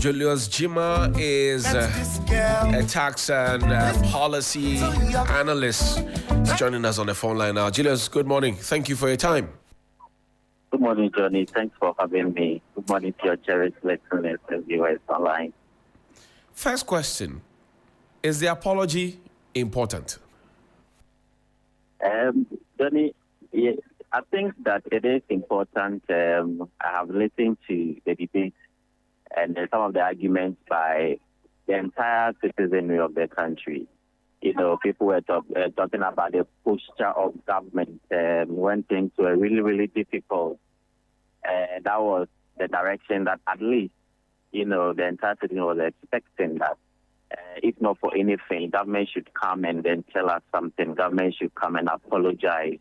Julius Gyimah is a tax and policy analyst. He's joining us on the phone line now. Julius, good morning. Thank you for your time. Good morning, Johnny. Thanks for having me. Good morning to your cherished listeners and viewers online. First question, is the apology important? Johnny, I think that it is important. I have listened to the debate and some of the arguments by the entire citizenry of the country. You know, people were talking about the posture of government when things were really, really difficult. That was the direction that at least, you know, the entire city was expecting that. If not for anything, government should come and then tell us something. Government should come and apologize.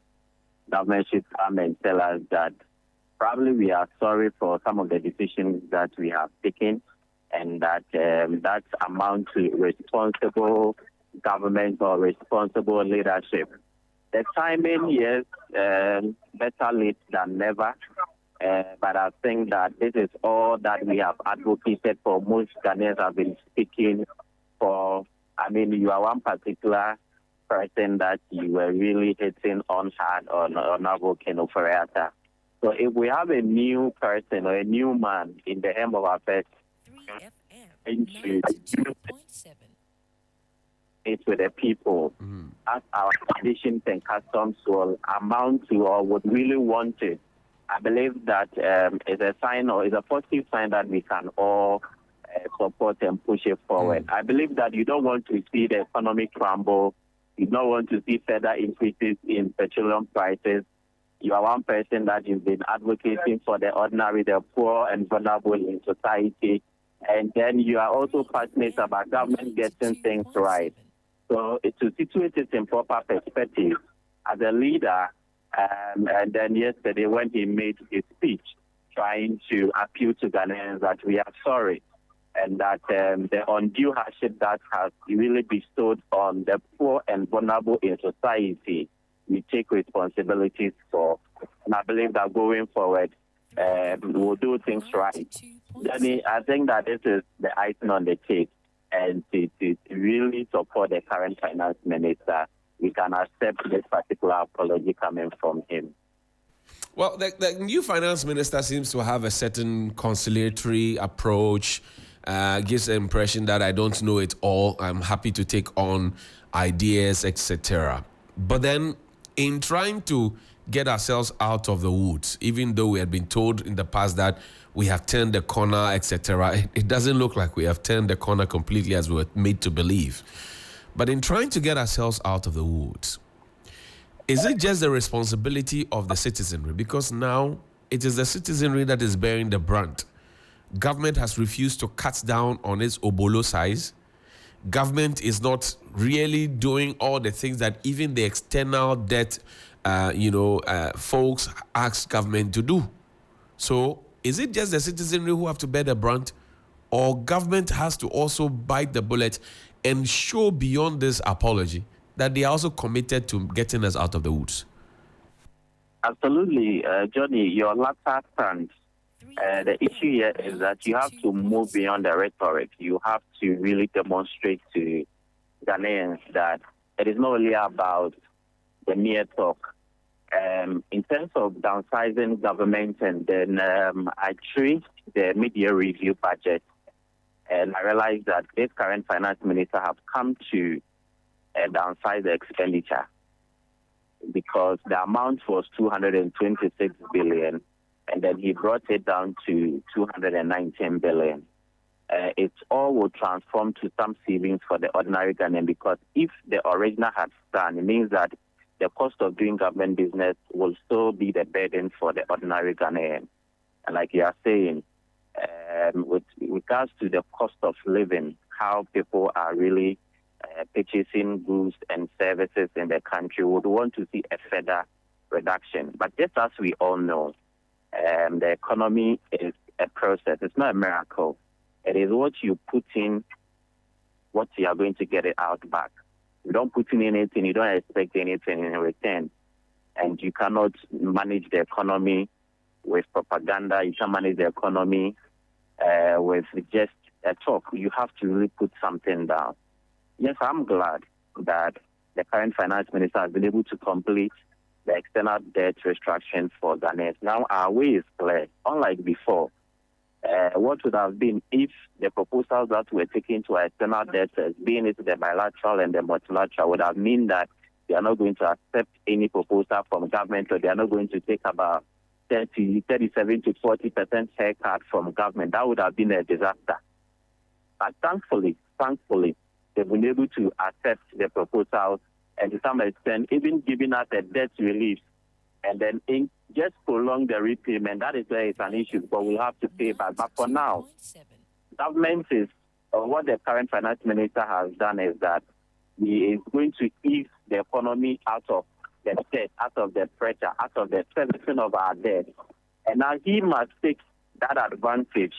Government should come and tell us that probably we are sorry for some of the decisions that we have taken, and that that amount to responsible government or responsible leadership. The timing, yes, better late than never. But I think that this is all that we have advocated for. Most Ghanaians have been speaking for. I mean, you are one particular person that you were really hitting on hard on advocating for Ferreira. So if we have a new person or a new man in the helm of affairs, it's with the people, as our traditions and customs will amount to or would really want it. I believe that is a sign or is a positive sign that we can all support and push it forward. I believe that you don't want to see the economy crumble. You don't want to see further increases in petroleum prices. You are one person that you've been advocating for the ordinary, the poor and vulnerable in society. And then you are also passionate about government getting things right. So to situate it in proper perspective, as a leader, and then yesterday when he made his speech, trying to appeal to Ghanaians that we are sorry, and that the undue hardship that has really bestowed on the poor and vulnerable in society, we take responsibilities for. And I believe that going forward, we'll do things right. Danny, I think that this is the icing on the cake, and to really support the current finance minister, we can accept this particular apology coming from him. Well, the new finance minister seems to have a certain conciliatory approach, gives the impression that I don't know it all, I'm happy to take on ideas, etc. But then in trying to get ourselves out of the woods, even though we had been told in the past that we have turned the corner, etc., it doesn't look like we have turned the corner completely as we were made to believe. But in trying to get ourselves out of the woods, is it just the responsibility of the citizenry? Because now it is the citizenry that is bearing the brunt. Government has refused to cut down on its obolo size. Government is not really doing all the things that even the external debt, folks ask government to do. So is it just the citizenry who have to bear the brunt, or government has to also bite the bullet and show beyond this apology that they are also committed to getting us out of the woods? Absolutely, Johnny, your latter stand. The issue here is that you have to move beyond the rhetoric. You have to really demonstrate to Ghanaians that it is not only about the mere talk. In terms of downsizing government, and then I treat the mid-year review budget, and I realized that this current finance minister have come to downsize the expenditure because the amount was 226 billion, and then he brought it down to 219 billion. It all will transform to some savings for the ordinary Ghanaian, because if the original had stand, it means that the cost of doing government business will still be the burden for the ordinary Ghanaian. And like you are saying, with regards to the cost of living, how people are really purchasing goods and services in the country, would want to see a further reduction. But just as we all know, the economy is a process. It's not a miracle. It is what you put in, what you are going to get it out back. You don't put in anything, you don't expect anything in return. And you cannot manage the economy with propaganda. You can't manage the economy with just a talk, you have to really put something down. Yes, I'm glad that the current finance minister has been able to complete the external debt restructuring for Ghanaians. Now our way is clear. Unlike before, what would have been if the proposals that were taken to our external debtors, being it the bilateral and the multilateral, would have meant that they are not going to accept any proposal from government, or they are not going to take about 37 to 40% haircut from government. That would have been a disaster. But thankfully, they've been able to accept the proposals, and to some extent, even giving us a debt relief, and then just prolong the repayment. That is where it's an issue, but we'll have to pay back. But for now, government is, or what the current finance minister has done is that he is going to ease the economy out of the debt, out of the pressure, out of the servicing of our debt. And now he must take that advantage,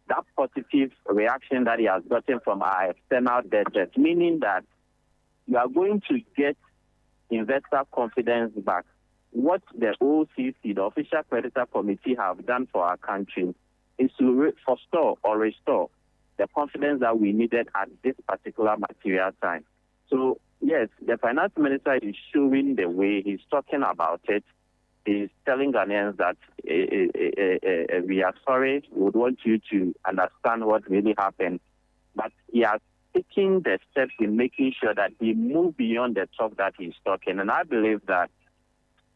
that positive reaction that he has gotten from our external debtors, meaning that you are going to get investor confidence back. What the OCC, the Official Creditor Committee, have done for our country is to restore the confidence that we needed at this particular material time. So, yes, the finance minister is showing the way. He's talking about it. He's telling Ghanaians that we are sorry, we would want you to understand what really happened. But he has taken the steps in making sure that he moves beyond the talk that he's talking. And I believe that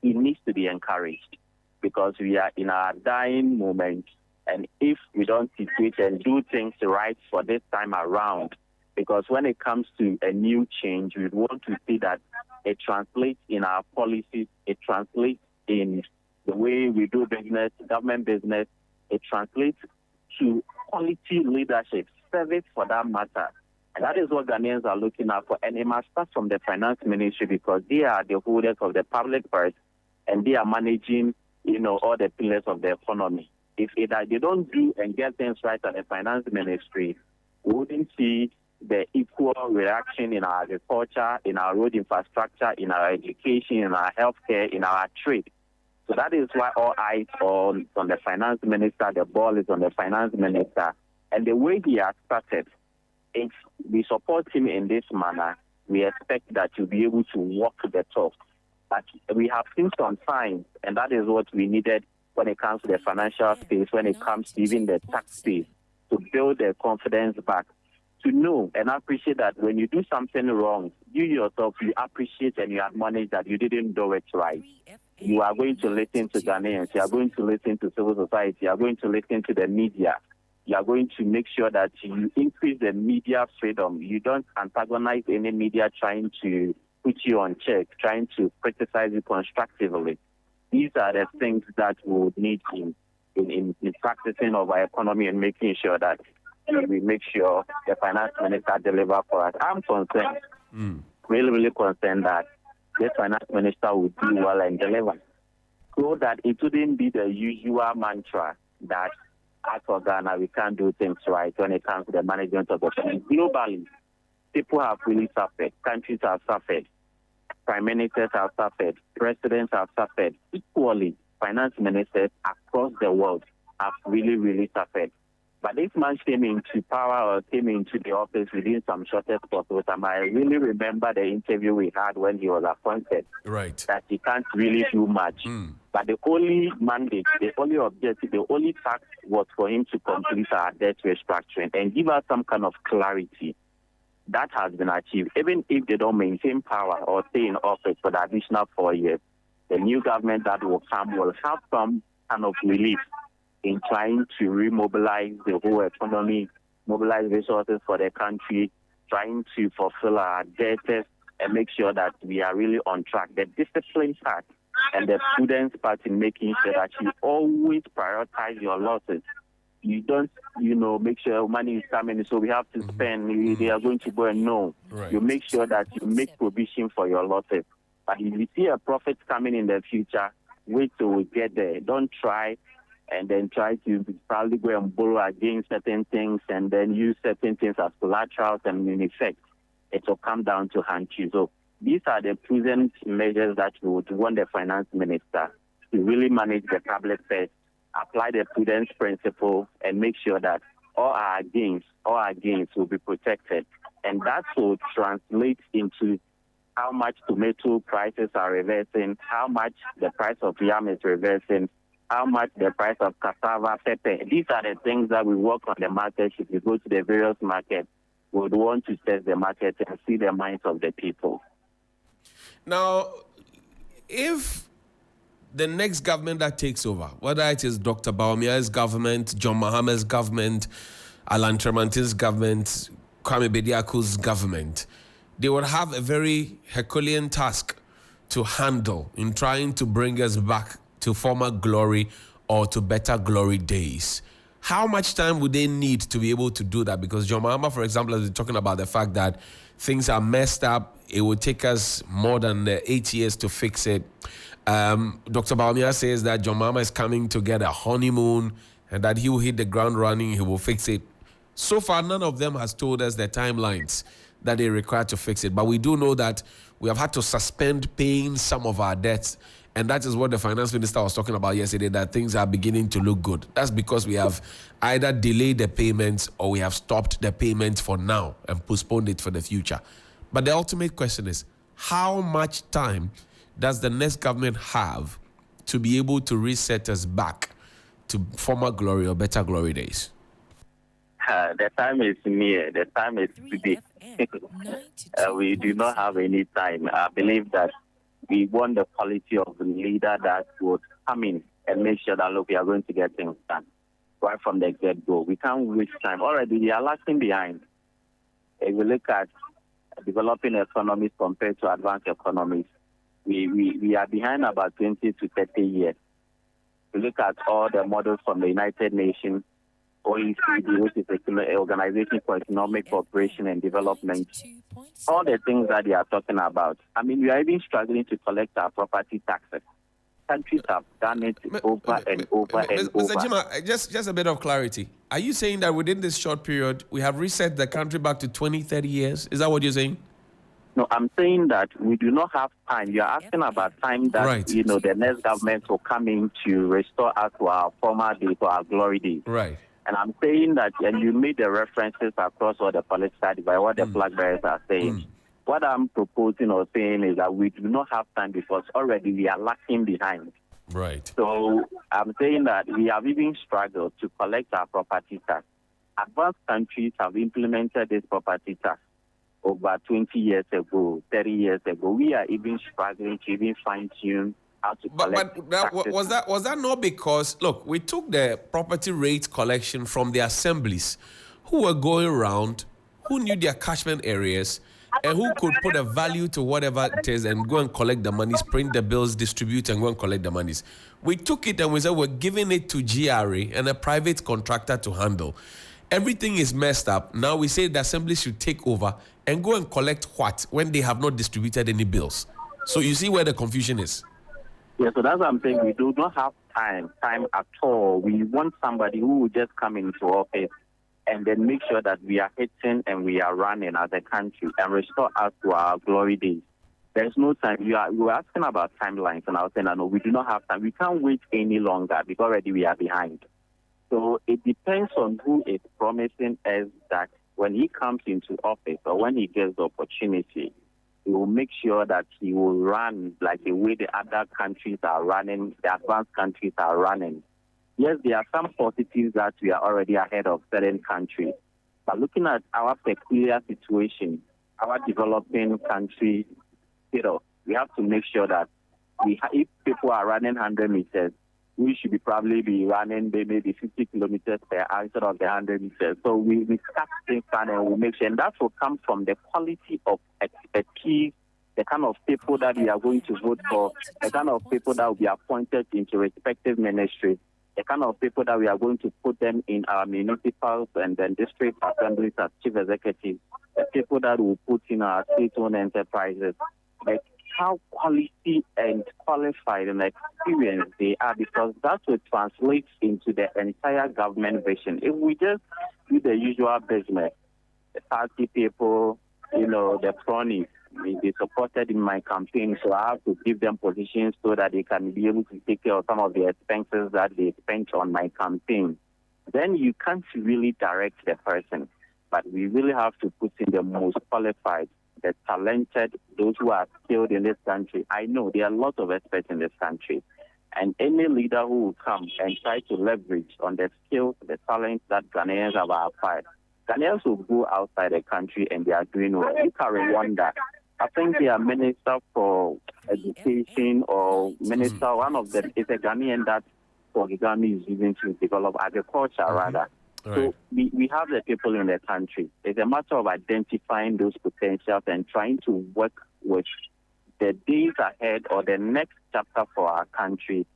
he needs to be encouraged, because we are in our dying moment. And if we don't situate and do things right for this time around, because when it comes to a new change, we want to see that it translates in our policies, it translates in the way we do business, government business, it translates to quality leadership, service for that matter. And that is what Ghanaians are looking out for. And it must start from the finance ministry, because they are the holders of the public purse, and they are managing, all the pillars of the economy. If they don't do and get things right at the finance ministry, we wouldn't see the equal reaction in our agriculture, in our road infrastructure, in our education, in our healthcare, in our trade. So that is why all eyes are on the finance minister. The ball is on the finance minister. And the way he has started, if we support him in this manner, we expect that he'll be able to walk the talk. But we have seen some signs, and that is what we needed when it comes to the financial space, when it comes to even the tax space, to build their confidence back, to know and appreciate that when you do something wrong, you yourself, you appreciate and you admonish that you didn't do it right. You are going to listen to Ghanaians, you are going to listen to civil society, you are going to listen to the media. You are going to make sure that you increase the media freedom. You don't antagonize any media trying to put you on check, trying to criticize you constructively. These are the things that we would need in practicing of our economy and making sure that we make sure the finance minister delivers for us. I'm concerned, really concerned that the finance minister will do well and deliver, so that it wouldn't be the usual mantra that as for Ghana, we can't do things right when it comes to the management of the economy. Globally, people have really suffered. Countries have suffered. Prime ministers have suffered. Presidents have suffered. Equally, finance ministers across the world have really suffered. But this man came into power, or came into the office within some shortest possible time. I really remember the interview we had when he was appointed. Right. That he can't really do much. But the only mandate, the only objective, the only task was for him to complete our debt restructuring and give us some kind of clarity. That has been achieved. Even if they don't maintain power or stay in office for the additional 4 years, the new government that will come will have some kind of relief in trying to remobilize the whole economy, mobilize resources for the country, trying to fulfill our debts and make sure that we are really on track. The discipline part and the prudence part in making sure that you always prioritize your losses. You don't, make sure money is coming, so we have to spend, they are going to go and no. Right. You make sure that you make provision for your losses. But if you see a profit coming in the future, wait till we get there. Don't try and then try to probably go and borrow against certain things and then use certain things as collaterals, and in effect, it will come down to hand you. So these are the prudent measures that we would want the finance minister to really manage the public purse, apply the prudence principle, and make sure that all our gains will be protected. And that will translate into how much tomato prices are reversing, how much the price of yam is reversing, how much the price of cassava, pepper. These are the things that we work on the market. If we go to the various markets, we would want to test the market and see the minds of the people. Now, if the next government that takes over, whether it is Dr. Bawumia's government, John Mahama's government, Alan Tremantin's government, Kwame Bediaku's government, they would have a very Herculean task to handle in trying to bring us back to former glory or to better glory days. How much time would they need to be able to do that? Because John Mahama, for example, has been talking about the fact that things are messed up. It would take us more than 8 years to fix it. Dr. Bawumia says that John Mahama is coming to get a honeymoon and that he will hit the ground running, he will fix it. So far, none of them has told us the timelines that they require to fix it. But we do know that we have had to suspend paying some of our debts. And that is what the finance minister was talking about yesterday, that things are beginning to look good. That's because we have either delayed the payments or we have stopped the payments for now and postponed it for the future. But the ultimate question is, how much time does the next government have to be able to reset us back to former glory or better glory days? The time is near. The time is today. We do not have any time. I believe that we want the quality of the leader that would come in and make sure that, look, we are going to get things done right from the get-go. We can't waste time. Already, we are lagging behind. If we look at developing economies compared to advanced economies, we are behind about 20 to 30 years. We look at all the models from the United Nations, OECD, which is the Organization for Economic Cooperation and Development, all the things that they are talking about. I mean, we are even struggling to collect our property taxes. Countries have done it over and over. Mr. Gyimah, just a bit of clarity. Are you saying that within this short period, we have reset the country back to 20, 30 years? Is that what you're saying? No, I'm saying that we do not have time. You're asking about time that, right, the next government will come in to restore us to our former days, to our glory days. Right. And I'm saying that, and you made the references across all the political divide, what the flag bearers are saying. What I'm proposing or saying is that we do not have time because already we are lagging behind. Right. So I'm saying that we have even struggled to collect our property tax. Advanced countries have implemented this property tax over 20 years ago, 30 years ago. We are even struggling to even fine-tune how to collect But was that not because, look, we took the property rate collection from the assemblies who were going around, who knew their catchment areas, and who could put a value to whatever it is and go and collect the monies, print the bills, distribute, and go and collect the monies. We took it and we said we're giving it to GRA and a private contractor to handle. Everything is messed up. Now we say the assembly should take over and go and collect what when they have not distributed any bills. So you see where the confusion is. Yeah, so that's what I'm saying. We do not have time at all. We want somebody who will just come into office and then make sure that we are hitting and we are running as a country and restore us to our glory days. There's no time. You were asking about timelines, and I was saying, no, we do not have time. We can't wait any longer because already we are behind. So it depends on who is promising us that when he comes into office or when he gets the opportunity, he will make sure that he will run like the way the other countries are running, the advanced countries are running. Yes, there are some positives that we are already ahead of certain countries. But looking at our peculiar situation, our developing country, we have to make sure that if people are running 100 meters, we should probably be running maybe 50 kilometers per hour instead of the 100 meters. So we start things and we make sure, and that will come from the quality of expertise, the kind of people that we are going to vote for, the kind of people that will be appointed into respective ministries, the kind of people that we are going to put them in our municipals and then district assemblies as chief executives, the people that will put in our state-owned enterprises, like how quality and qualified and experienced they are, because that will translate into the entire government vision. If we just do the usual business, the party people, the cronies, they supported in my campaign, so I have to give them positions so that they can be able to take care of some of the expenses that they spent on my campaign. then you can't really direct the person. But we really have to put in the most qualified, the talented, those who are skilled in this country. I know there are lots of experts in this country. And any leader who will come and try to leverage on the skills, the talents that Ghanaians have acquired, Ghanaians will go outside the country and they are doing well. You can Rwanda. I think their minister for education or minister, one of them is a Ghanaian that for Ghana is using to develop agriculture rather. Right. So we have the people in the country. It's a matter of identifying those potentials and trying to work with the days ahead or the next chapter for our country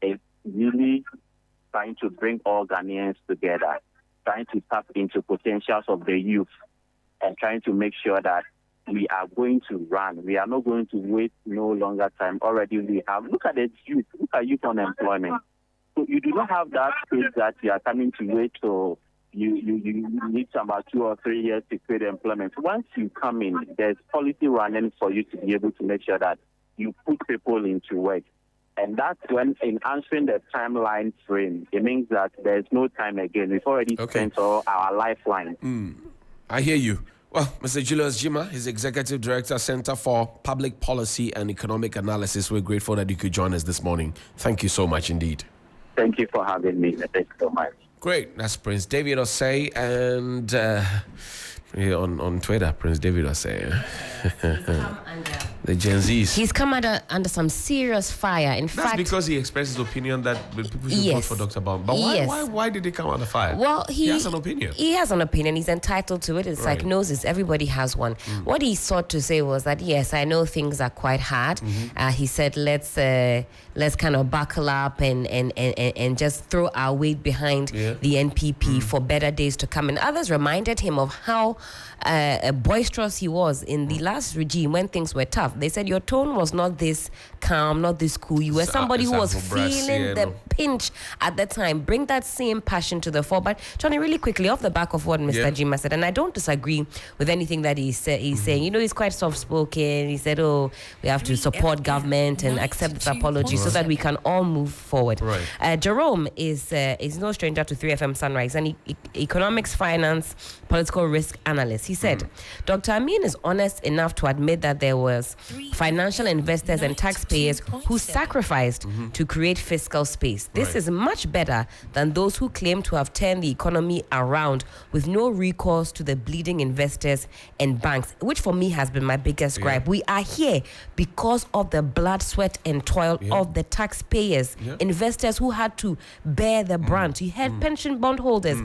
is really trying to bring all Ghanaians together, trying to tap into potentials of the youth and trying to make sure that we are going to run. We are not going to wait no longer time. Already we have, look at the youth, look at youth unemployment. So you do not have that space that you are coming to wait so you need about 2 or 3 years to create employment. Once you come in, there's policy running for you to be able to make sure that you put people into work. And that's when, in answering the timeline frame, it means that there's no time again. We've already spent all our lifeline. I hear you. Well, Mr. Julius Gyimah is Executive Director, Center for Public Policy and Economic Analysis. We're grateful that you could join us this morning. Thank you so much indeed. Thank you for having me. Thank you so much. Great. That's Prince David Osei, and on Twitter, Prince David Osei. The Gen Zs. He's come under some serious fire. In fact, because he expressed his opinion that people should vote for Dr. Baum. But why did he come under fire? Well, he has an opinion. He has an opinion. He's entitled to it. It's like gnosis. Everybody has one. What he sought to say was that, yes, I know things are quite hard. He said, let's kind of buckle up and just throw our weight behind the NPP for better days to come. And others reminded him of how boisterous he was in the last regime when things were tough. They said your tone was not this calm, not this cool. You were somebody who was feeling the pinch at the time. Bring that same passion to the fore. But Johnny, really quickly, off the back of what Mr. Gyimah said, and I don't disagree with anything that he's saying. You know, he's quite soft-spoken. He said, we have to support government and accept this apology so that we can all move forward. Jerome is no stranger to 3FM Sunrise, and economics, finance, political risk analyst. He said, Dr. Amin is honest enough to admit that there was financial investors and taxpayers who sacrificed to create fiscal space. This is much better than those who claim to have turned the economy around with no recourse to the bleeding investors and banks, which for me has been my biggest gripe. We are here because of the blood, sweat, and toil of the taxpayers, investors who had to bear the brunt. You had pension bondholders.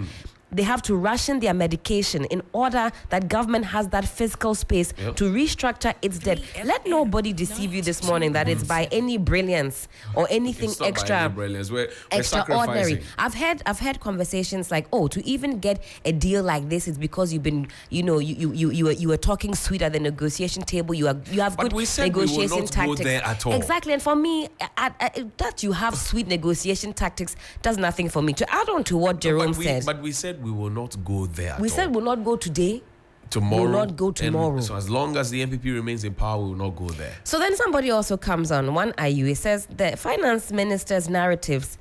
They have to ration their medication in order that government has that fiscal space to restructure its debt. Let nobody deceive you this morning that it's by any brilliance or anything we're extraordinary. I've had conversations like, to even get a deal like this is because you've been, you were talking sweet at the negotiation table. You have good negotiation tactics. Go there at all. Exactly, and for me, that you have sweet negotiation tactics does nothing for me. To add on to what Jerome said, but we said we will not go there. We said we'll not go today. Tomorrow. We will not go tomorrow. So as long as the NPP remains in power, we will not go there. So then somebody also comes on, one IU. He says the finance minister's narratives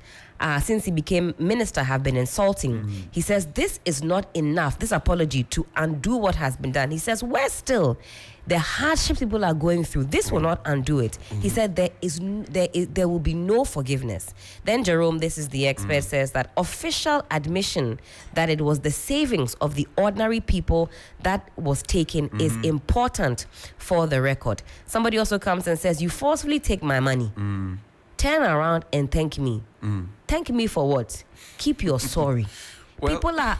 since he became minister have been insulting. He says this is not enough, this apology, to undo what has been done. He says we're still the hardships people are going through. This will not undo it. He said there will be no forgiveness. Then Jerome, this is the expert, says that official admission that it was the savings of the ordinary people that was taken is important for the record. Somebody also comes and says, you forcefully take my money. Turn around and thank me. Thank me for what? Keep your sorry. Well, people are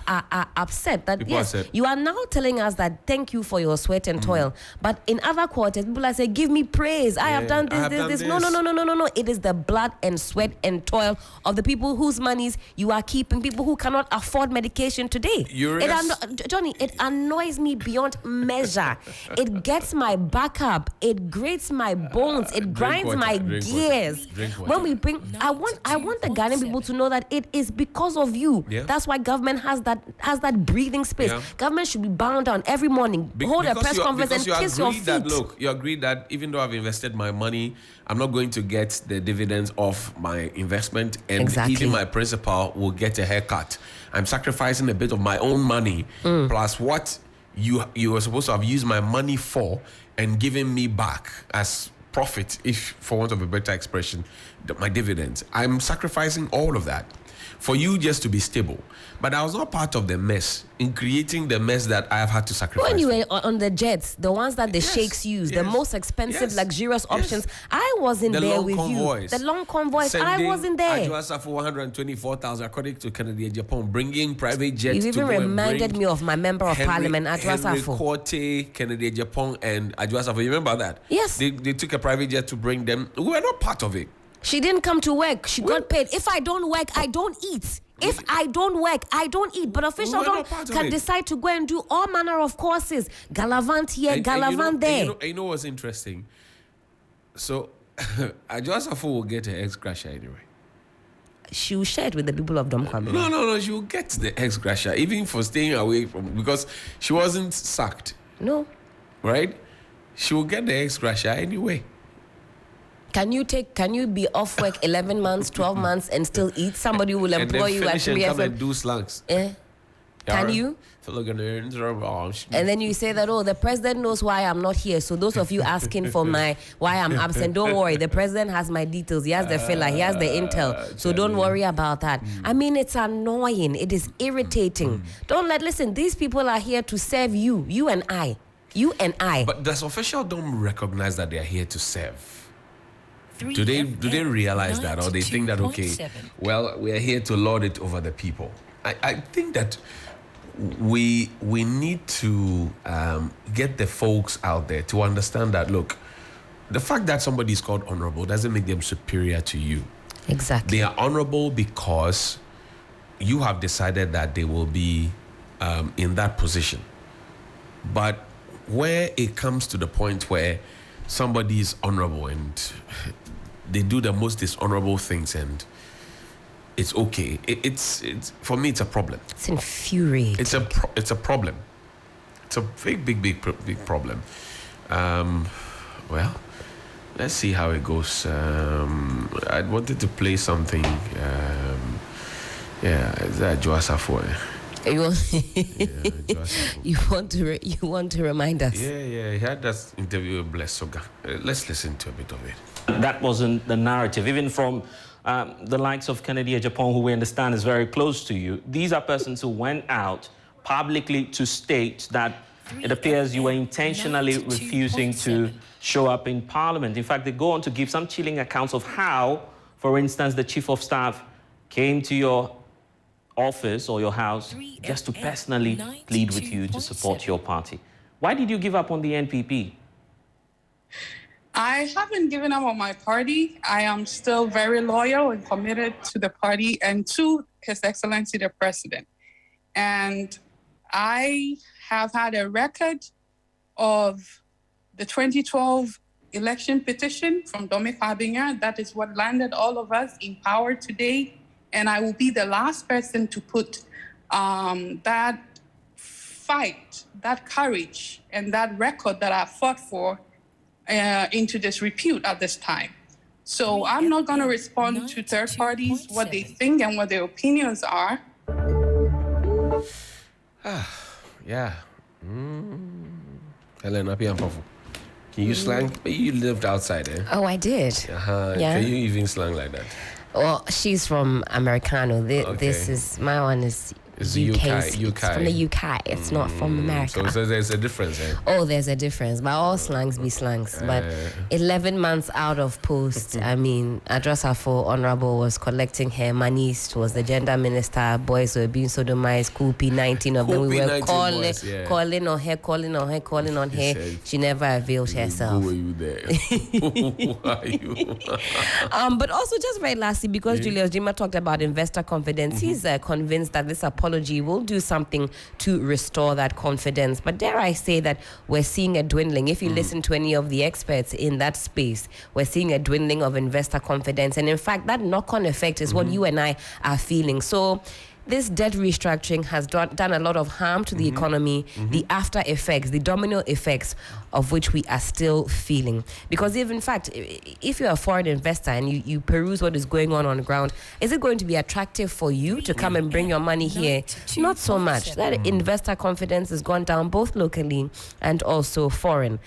upset that you are now telling us that thank you for your sweat and toil, but in other quarters people are saying give me praise. I have done this. No. It is the blood and sweat and toil of the people whose monies you are keeping, people who cannot afford medication today. Johnny, it annoys me beyond measure. It gets my back up. It grates my bones. It grinds my gears. When we bring, I want the Ghanaian people to know that it is because of you. That's why government has that breathing space. Yeah. Government should be bound down every morning, hold a press conference and kiss your feet. You agree that even though I've invested my money, I'm not going to get the dividends of my investment, and even my principal will get a haircut. I'm sacrificing a bit of my own money plus what you were supposed to have used my money for and giving me back as profit, if for want of a better expression, my dividends. I'm sacrificing all of that for you just to be stable. But I was not part of the mess in creating the mess that I have had to sacrifice. When you were on the jets, the ones that the sheikhs use, the most expensive, luxurious options, I wasn't there with you. The long convoys, I wasn't there. Adwoasa for 124,000, according to Kennedy Japan, bringing private jets. You even reminded me of my member of parliament, Adwoasa for. Korte, Kennedy Japan, and Adwoasa for. You remember that? Yes. They took a private jet to bring them. We were not part of it. She didn't come to work. She got paid. If I don't work, I don't eat. If I don't work, I don't eat. But officials can decide to go and do all manner of courses. Galavant here, Galavant there. You know what's interesting? So, Adwoasa will get her ex gratia anyway. She will share it with the people of Domkwame. No. She will get the ex gratia, even for staying away from, because she wasn't sacked. No. Right? She will get the ex gratia anyway. Can you be off work 11 months, 12 months and still eat? Somebody will employ you at 3 FM and do slangs. Can you? And then you say that, the president knows why I'm not here. So those of you asking for why I'm absent, don't worry. The president has my details. He has the filler. He has the intel. So don't worry about that. I mean, it's annoying. It is irritating. Listen, these people are here to serve you. You and I. But does official don't recognize that they are here to serve? Do they realize that, or they think that, well, we are here to lord it over the people? I think that we need to get the folks out there to understand that, look, the fact that somebody is called honorable doesn't make them superior to you. Exactly. They are honorable because you have decided that they will be in that position. But where it comes to the point where somebody is honorable and they do the most dishonorable things and it's okay, it's for me, it's a problem. It's infuriating. It's a problem. It's a big problem. Well, let's see how it goes. I wanted to play something. Is that Adwoasa for? You want to remind us? Yeah. He had that interview with Bless Soga. Let's listen to a bit of it. That wasn't the narrative, even from the likes of Kennedy Japan, who we understand is very close to you. These are persons who went out publicly to state that it appears you were intentionally refusing to show up in Parliament. In fact, they go on to give some chilling accounts of how, for instance, the Chief of Staff came to your office or your house just to personally plead with you to support your party. Why did you give up on the NPP? I haven't given up on my party. I am still very loyal and committed to the party and to His Excellency the President. And I have had a record of the 2012 election petition from Dome Fabinger. That is what landed all of us in power today. And I will be the last person to put that fight, that courage, and that record that I fought for into disrepute at this time. So I'm not going to respond to third parties, what they think and what their opinions are. Yeah. Helena Piampofu. Can you slang? You lived outside, eh? Oh, I did. Yeah. Can you even slang like that? Well, she's from Americano. This is, my one is It's UK. UK. It's from the UK. It's not from America. So there's a difference, eh? Oh, there's a difference. But all slangs be slangs. But 11 months out of post, I mean, Adwoasa for Honorable was collecting her monies. She was the gender minister. Boys were being sodomized. Coopy, 19 of them. We were calling on her. She never availed herself. Who were you there? Who are you? But also, just very lastly, because Julius Gyimah talked about investor confidence, he's convinced that this apology will do something to restore that confidence. But dare I say that we're seeing a dwindling. If you listen to any of the experts in that space, we're seeing a dwindling of investor confidence. And in fact, that knock-on effect is what you and I are feeling. So this debt restructuring has done a lot of harm to the economy, the after effects, the domino effects of which we are still feeling. Because if, in fact, if you're a foreign investor and you peruse what is going on the ground, is it going to be attractive for you to come and bring your money here? Not so much. That investor confidence has gone down both locally and also foreign.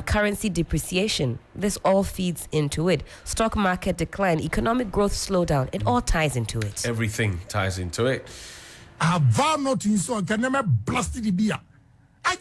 Currency depreciation, this all feeds into it. Stock market decline, economic growth slowdown, it all ties into it. Everything ties into it. I vow not to insult. Can never blast the beer. I